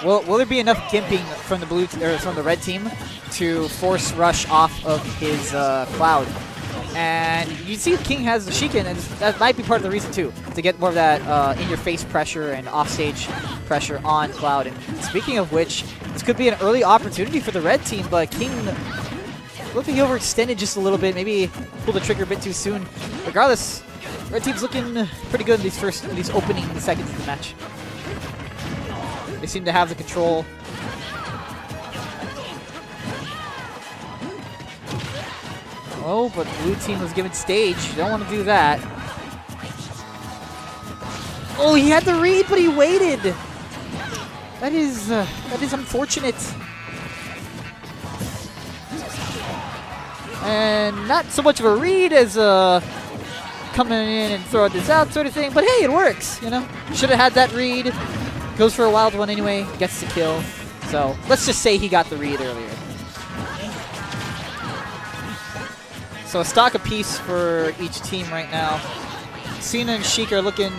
Will there be enough gimping from the red team to force Rush off of his Cloud? And you see King has the Sheikah, and that might be part of the reason too, to get more of that in-your-face pressure and offstage pressure on Cloud. And speaking of which, this could be an early opportunity for the red team, but King looked like he overextended just a little bit, maybe pulled the trigger a bit too soon. Regardless, red team's looking pretty good in these opening seconds of the match. They seem to have the control. Oh, but blue team was given stage. You don't want to do that. Oh, he had the read, but he waited. That is unfortunate. And not so much of a read as coming in and throwing this out sort of thing. But hey, it works, you know. Should have had that read. Goes for a wild one anyway. Gets the kill. So let's just say he got the read earlier. So a stock apiece for each team right now. Cena and Sheik are looking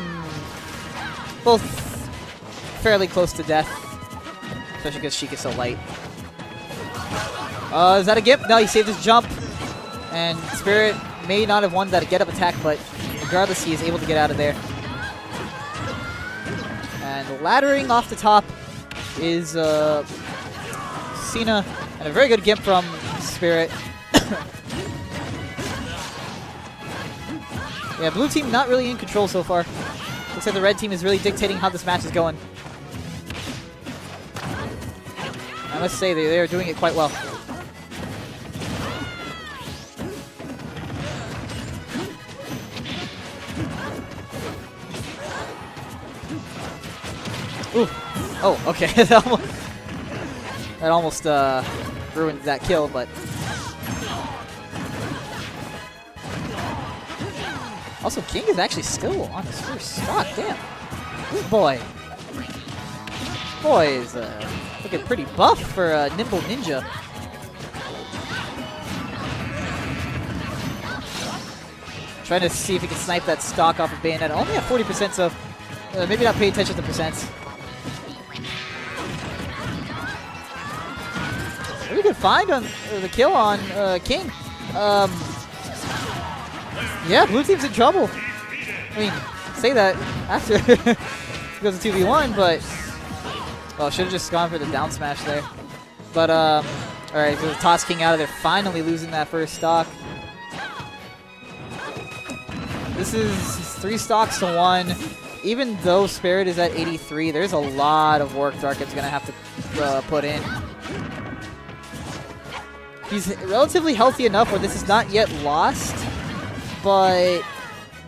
both fairly close to death, especially because Sheik is so light. Is that a gimp? No, he saved his jump. And Spirit may not have won that get-up attack, but regardless, he is able to get out of there. And laddering off the top is Cena, and a very good gimp from Spirit. Yeah, blue team not really in control so far. Looks like the red team is really dictating how this match is going. I must say, they are doing it quite well. Ooh. Oh, okay. that almost ruined that kill, but... Also, King is actually still on his first stock. Damn. This boy is looking pretty buff for a nimble ninja. Trying to see if he can snipe that stock off of Bayonetta. Only at 40%, so maybe not pay attention to percents. Really good find on the kill on King. Yeah, blue team's in trouble. I mean, say that after it goes to 2v1, but... Well, should have just gone for the down smash there. But, alright, so toss King out of there, finally losing that first stock. This is 3 stocks to 1. Even though Spirit is at 83, there's a lot of work DarkM's going to have to put in. He's relatively healthy enough where this is not yet lost. But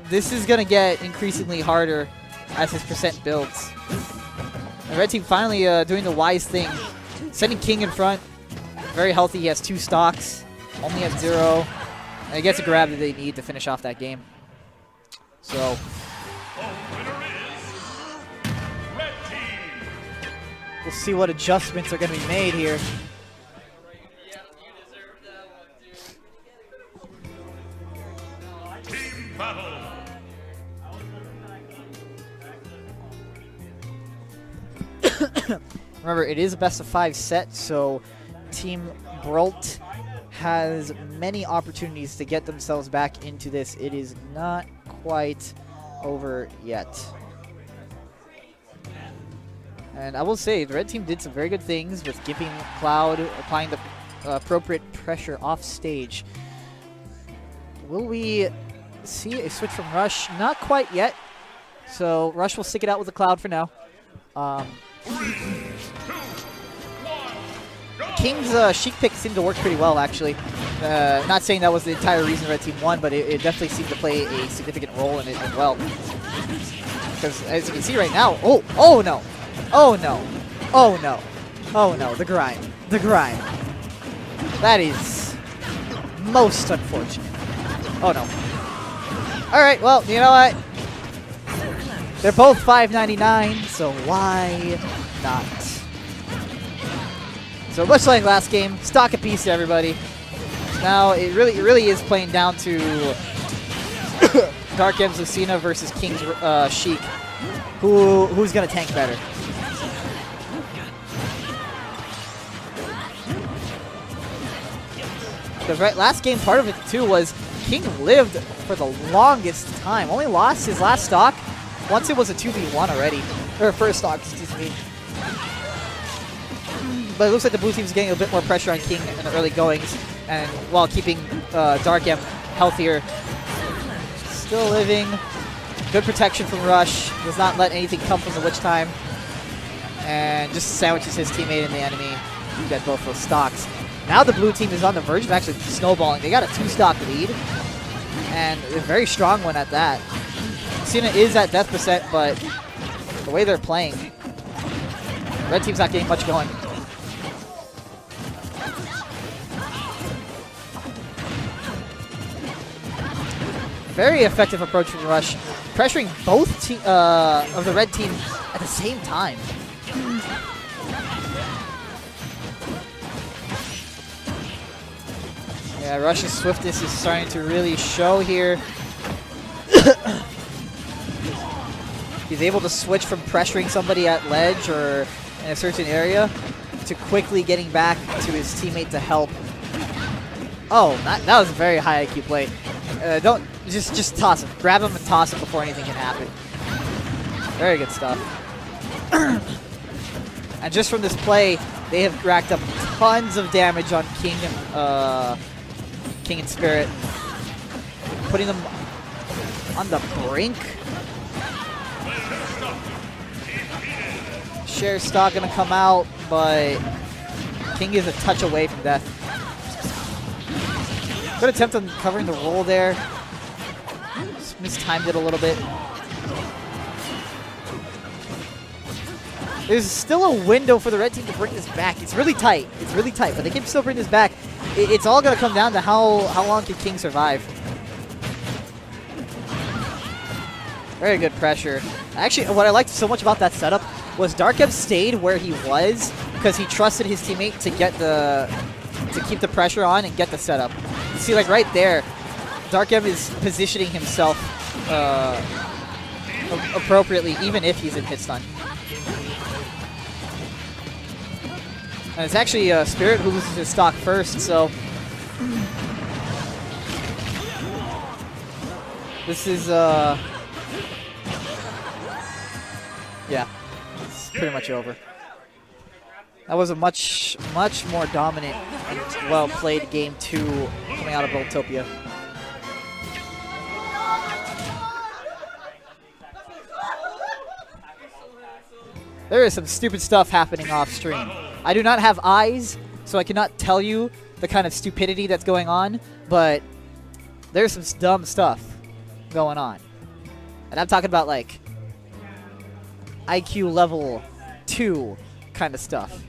this is going to get increasingly harder as his percent builds. The red team finally doing the wise thing. Sending King in front. Very healthy. He has 2 stocks. Only at 0. And he gets a grab that they need to finish off that game. So... we'll see what adjustments are going to be made here. Remember, it is a best-of-5 set, so Team Brolt has many opportunities to get themselves back into this. It is not quite over yet. And I will say, the red team did some very good things with gimping Cloud, applying the appropriate pressure off stage. Will we see a switch from Rush? Not quite yet. So Rush will stick it out with the Cloud for now. King's Sheik pick seemed to work pretty well, actually. Not saying that was the entire reason Red Team won, but it definitely seemed to play a significant role in it as well. Because as you can see right now, oh no, oh no, oh no, oh no, the grind, the grind. That is most unfortunate. Oh no. All right, well, you know what? They're both $5.99, so why not? So much like last game, stock apiece to everybody. Now it really is playing down to DarkM's Lucina versus King's Sheik. Who's gonna tank better? The last game, part of it too was King lived for the longest time. Only lost his last stock once it was a 2v1 already, or first stock, excuse me. But it looks like the blue team's getting a bit more pressure on King in the early goings, and while keeping DarkM healthier. Still living. Good protection from Rush. Does not let anything come from the Witch Time. And just sandwiches his teammate and the enemy. You get both those stocks. Now the blue team is on the verge of actually snowballing. They got a 2-stock lead. And a very strong one at that. Cena is at death percent, but the way they're playing, red team's not getting much going. Very effective approach from Rush, pressuring both of the red team at the same time. Yeah, Rush's swiftness is starting to really show here. He's able to switch from pressuring somebody at ledge or in a certain area to quickly getting back to his teammate to help. Oh, that was a very high IQ play. Don't just toss him. Grab him and toss him before anything can happen. Very good stuff. And just from this play, they have racked up tons of damage on King and Spirit, putting them on the brink. Share stock gonna come out, but King is a touch away from death. Good attempt on covering the roll there. Just mistimed it a little bit. There's still a window for the red team to bring this back. It's really tight. It's really tight, but they can still bring this back. It's all going to come down to how long can King survive. Very good pressure. Actually, what I liked so much about that setup was DarkM stayed where he was because he trusted his teammate to get to keep the pressure on and get the setup. You see, like right there, DarkM is positioning himself appropriately, even if he's in hit stun. And it's actually Spirit who loses his stock first, so this is yeah, it's pretty much over. That was a much more dominant and well-played game 2 coming out of Worldtopia. There is some stupid stuff happening off stream. I do not have eyes, so I cannot tell you the kind of stupidity that's going on, but there's some dumb stuff going on. And I'm talking about like IQ level 2 kind of stuff.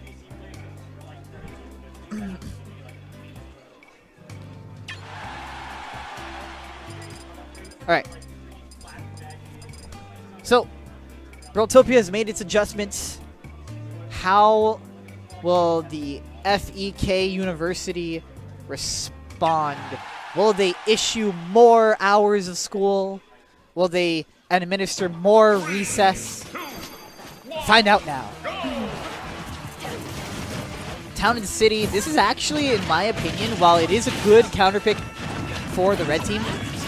Alright. So, Worldtopia has made its adjustments. How will the FEK University respond? Will they issue more hours of school? Will they administer more recess? Find out now. Town and City, this is actually, in my opinion, while it is a good counter pick for the red team,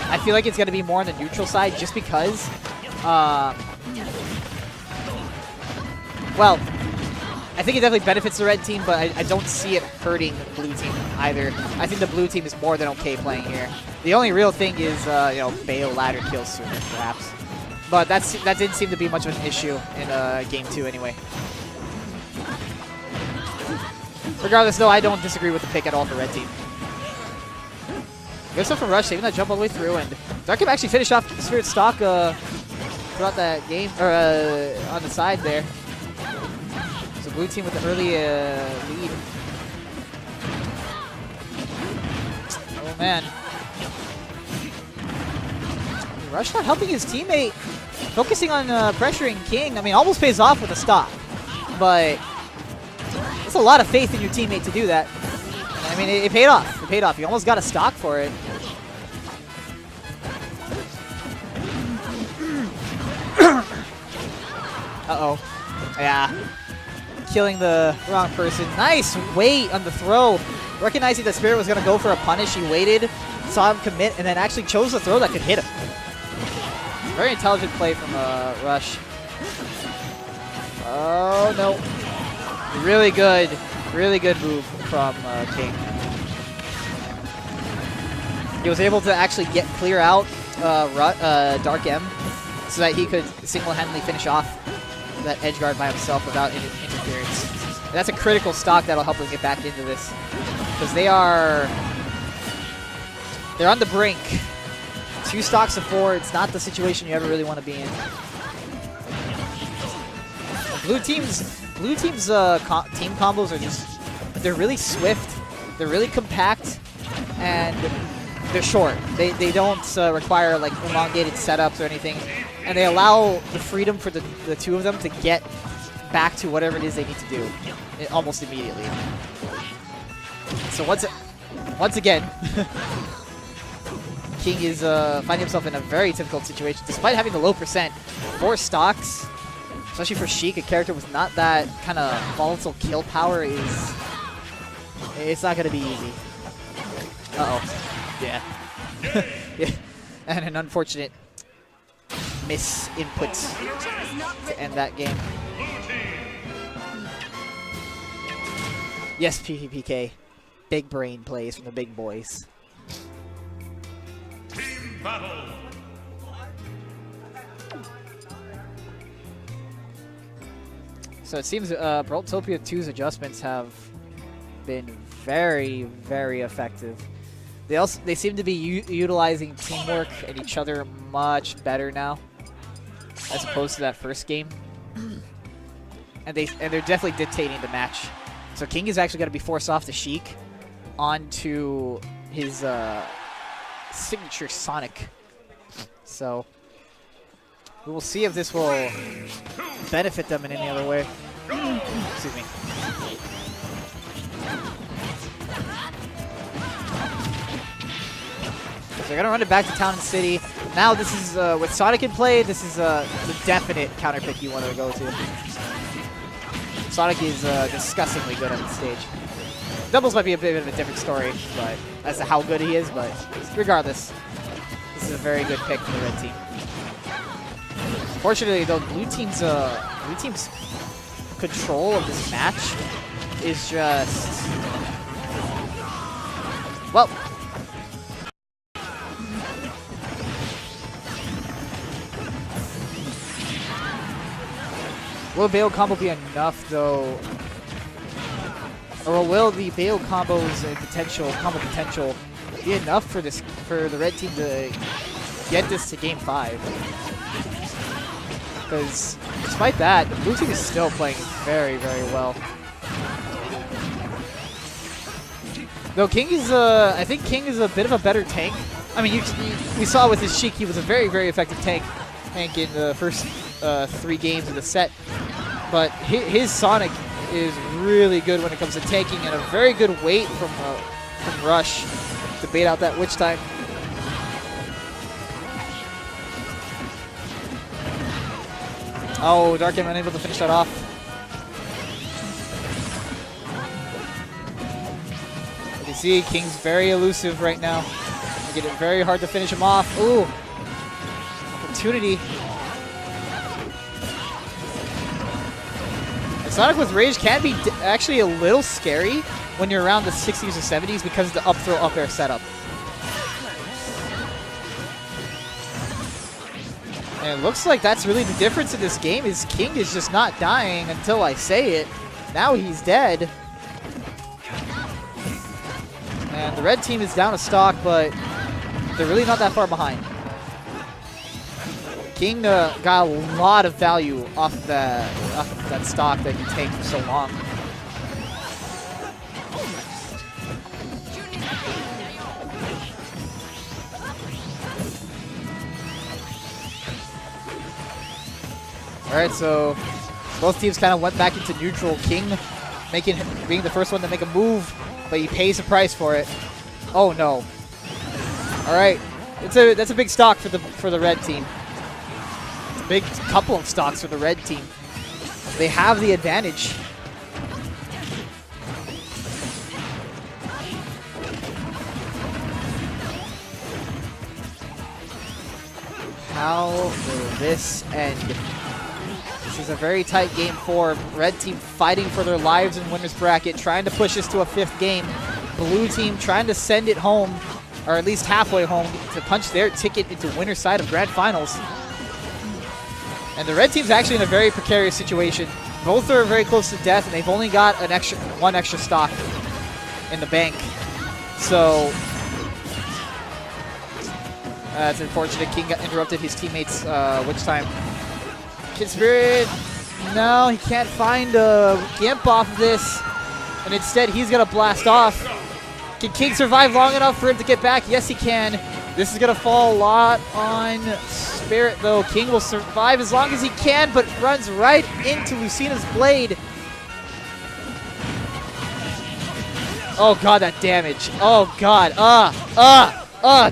I feel like it's going to be more on the neutral side just because, well, I think it definitely benefits the red team, but I don't see it hurting the blue team either. I think the blue team is more than okay playing here. The only real thing is, you know, bail ladder kills sooner, perhaps. But that didn't seem to be much of an issue in Game 2 anyway. Regardless, though, I don't disagree with the pick at all for red team. Good stuff from Rush, saving that jump all the way through, and DarkM actually finished off Spirit stock throughout that game, or on the side there. So blue team with the early lead. Oh man. Rush not helping his teammate, focusing on pressuring King. I mean, almost pays off with a stop, but it's a lot of faith in your teammate to do that. I mean, it paid off. It paid off. You almost got a stock for it. Uh-oh. Yeah. Killing the wrong person. Nice wait on the throw. Recognizing that Spirit was going to go for a punish, he waited, saw him commit, and then actually chose the throw that could hit him. Very intelligent play from Rush. Oh, no. Really good move from King. He was able to actually clear out DarkM so that he could single-handedly finish off that edge guard by himself without interference. And that's a critical stock that'll help him get back into this. Because they're on the brink. 2 stocks of 4, it's not the situation you ever really want to be in. Blue team's team combos are they're really swift, they're really compact, and they're short. They don't require like elongated setups or anything, and they allow the freedom for the 2 of them to get back to whatever it is they need to do almost immediately. So once again, King is finding himself in a very difficult situation. Despite having the low percent, 4 stocks, especially for Sheik, a character with not that kind of volatile kill power, it's not going to be easy. Uh-oh. Yeah. Yeah. And an unfortunate misinput to end that game. Yes, PvPK. Big brain plays from the big boys. Team battle. So it seems Brawl-topia 2's adjustments have been very, very effective. They seem to be utilizing teamwork and each other much better now, as opposed to that first game. And they're definitely dictating the match. So King is actually going to be forced off the Sheik onto his signature Sonic. So we will see if this will benefit them in any other way. Excuse me. So they're going to run it back to Town and City. Now this is, with Sonic in play, this is the definite counter pick you want to go to. Sonic is disgustingly good on the stage. Doubles might be a bit of a different story, but as to how good he is, but regardless, this is a very good pick for the red team. Fortunately, though, blue team's control of this match is just, well, will Bail combo be enough, though? Or will the Bail combos and combo potential be enough for the red team to get this to game 5? Because despite that, the blue team is still playing very, very well. Though King is, I think King is a bit of a better tank. I mean, we saw with his Sheik, he was a very, very effective tank in the first 3 games of the set. But his Sonic is really good when it comes to tanking, and a very good wait from Rush to bait out that witch time. Oh, DarkM unable to finish that off. As you see, King's very elusive right now. Making it very hard to finish him off. Ooh, opportunity. Sonic with Rage can be actually a little scary when you're around the 60s or 70s because of the up throw up air setup. And it looks like that's really the difference in this game is King is just not dying until I say it. Now he's dead. And the red team is down a stock, but they're really not that far behind. King got a lot of value off of that stock that he tanked for so long. Alright, so both teams kind of went back into neutral. King being the first one to make a move, but he pays the price for it. Oh no. Alright. That's a big stock for the red team. Big couple of stocks for the red team. They have the advantage. How will this end? This is a very tight game 4. Red team fighting for their lives in winner's bracket, trying to push this to a 5th game. Blue team trying to send it home, or at least halfway home, to punch their ticket into winner's side of grand finals. And the red team's actually in a very precarious situation. Both are very close to death, and they've only got an one extra stock in the bank. So it's unfortunate. King got interrupted his teammates' witch time. Kid Spirit, no, he can't find a Gimp off of this. And instead, he's going to blast off. Can King survive long enough for him to get back? Yes, he can. This is going to fall a lot on Spirit, though. King will survive as long as he can, but runs right into Lucina's blade. Oh, God, that damage. Oh, God.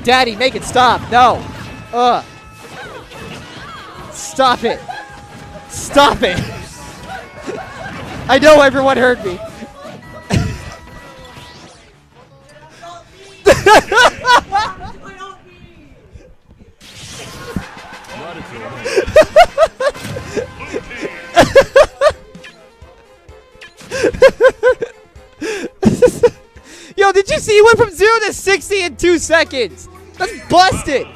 Daddy, make it stop. No. Stop it. Stop it. I know everyone heard me. Yo, did you see he went from 0 to 60 in 2 seconds? That's busted.